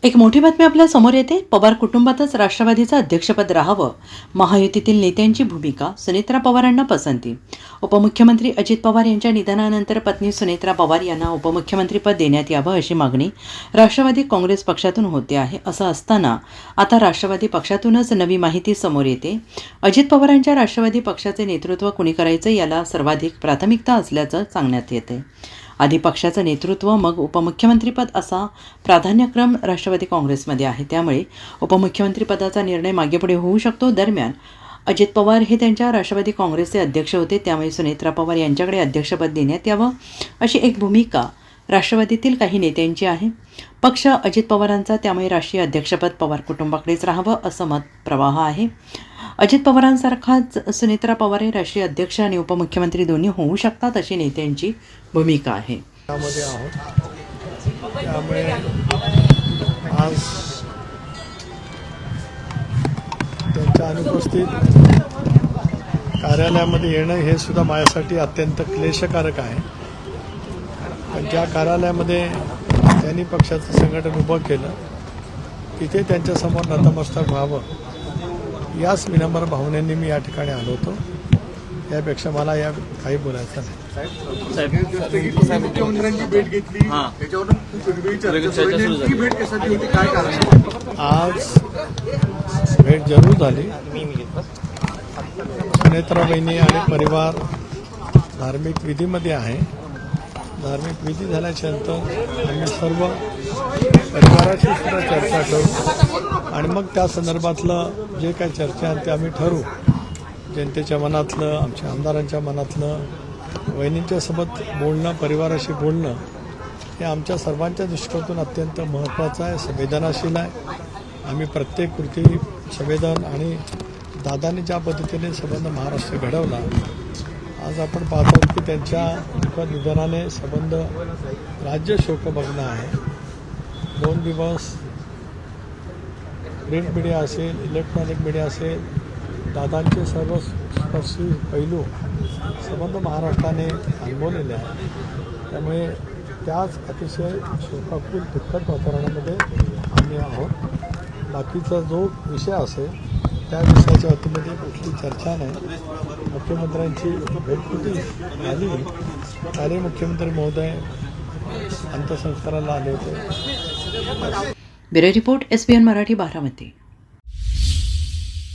एक मोठी बातमी आपल्या समोर येते. पवार कुटुंबातच राष्ट्रवादीचं अध्यक्षपद राहावं, महायुतीतील नेत्यांची भूमिका, सुनेत्रा पवारांना पसंती. उपमुख्यमंत्री अजित पवार यांच्या निधनानंतर पत्नी सुनेत्रा पवार यांना उपमुख्यमंत्रीपद देण्यात यावं अशी मागणी राष्ट्रवादी काँग्रेस पक्षातून होते आहे. असं असताना आता राष्ट्रवादी पक्षातूनच नवी माहिती समोर येते. अजित पवारांच्या राष्ट्रवादी पक्षाचे नेतृत्व कुणी करायचं याला सर्वाधिक प्राथमिकता असल्याचं सांगण्यात येते. आधी पक्षाचं नेतृत्व, मग उपमुख्यमंत्रीपद असा प्राधान्यक्रम राष्ट्रवादी काँग्रेसमध्ये आहे. त्यामुळे उपमुख्यमंत्रीपदाचा निर्णय मागेपुढे होऊ शकतो. दरम्यान अजित पवार हे त्यांच्या राष्ट्रवादी काँग्रेसचे अध्यक्ष होते. त्यामुळे सुनेत्रा पवार यांच्याकडे अध्यक्षपद देण्यात यावं अशी एक भूमिका राष्ट्रवादीतील काही नेत्यांची आहे. पक्ष अजित पवारांचा, त्यामुळे राष्ट्रीय अध्यक्षपद पवार कुटुंबाकडेच राहावं असं मत प्रवाह आहे. अजित पवारांसारखाच सुनेत्रा पवार हे राष्ट्रीय अध्यक्ष आणि उपमुख्यमंत्री दोन्ही होऊ शकतात अशी नेत्यांची भूमिका आहे. त्यामध्ये आहोत. त्यामुळे आज त्यांच्या अनुपस्थित कार्यालयामध्ये येणं हे सुद्धा माझ्यासाठी अत्यंत क्लेशकारक आहे. पण ज्या कार्यालयामध्ये त्यांनी पक्षाचं संघटन उभं केलं तिथे त्यांच्यासमोर नतमस्तक व्हावं याच विनम्र भावनेने मी या ठिकाणी आलो होतो. यापेक्षा मला या काही बोलायचं नाही. मुख्यमंत्र्यांची भेट घेतली, काय कारण? आज भेट जरूर झाली. सुनेत्रा बहिणी आणि परिवार धार्मिक विधीमध्ये आहे. धार्मिक विधी झाल्याच्या नंतर आम्ही सर्व परिवाराशी सुद्धा चर्चा करू आणि मग त्या संदर्भातलं जे काही चर्चा आहे ते आम्ही ठरवू. जनतेच्या मनातलं, आमच्या आमदारांच्या मनातलं, वहिनींच्या सोबत बोलणं, परिवाराशी बोलणं हे आमच्या सर्वांच्या दृष्टीकोनातून अत्यंत महत्त्वाचं आहे, संवेदनाशील आहे. आम्ही प्रत्येक कृती संवेदन आणि दादांनी ज्या पद्धतीने संबंध महाराष्ट्र घडवला, आज आपण पाहतो की त्यांच्या दुःखद निधनाने संबंध राज्य शोकभग्न आहे. 2 दिवस प्रिंट मीडिया असेल, इलेक्ट्रॉनिक मीडिया असेल, दादांचे सर्व स्पर्शी पैलू संबंध महाराष्ट्राने अनुभवलेले आहे. त्यामुळे त्याच अतिशय शोकाकुल दुःखद वातावरणामध्ये आम्ही आहोत. बाकीचा जो विषय असेल त्या विषयाच्या वतीमध्ये कुठली चर्चा नाही. मुख्यमंत्र्यांची भेट कुठे झाली, त्याने मुख्यमंत्री महोदय अंत्यसंस्काराला आले होते. Bureau report, SBN Marathi, Baramati.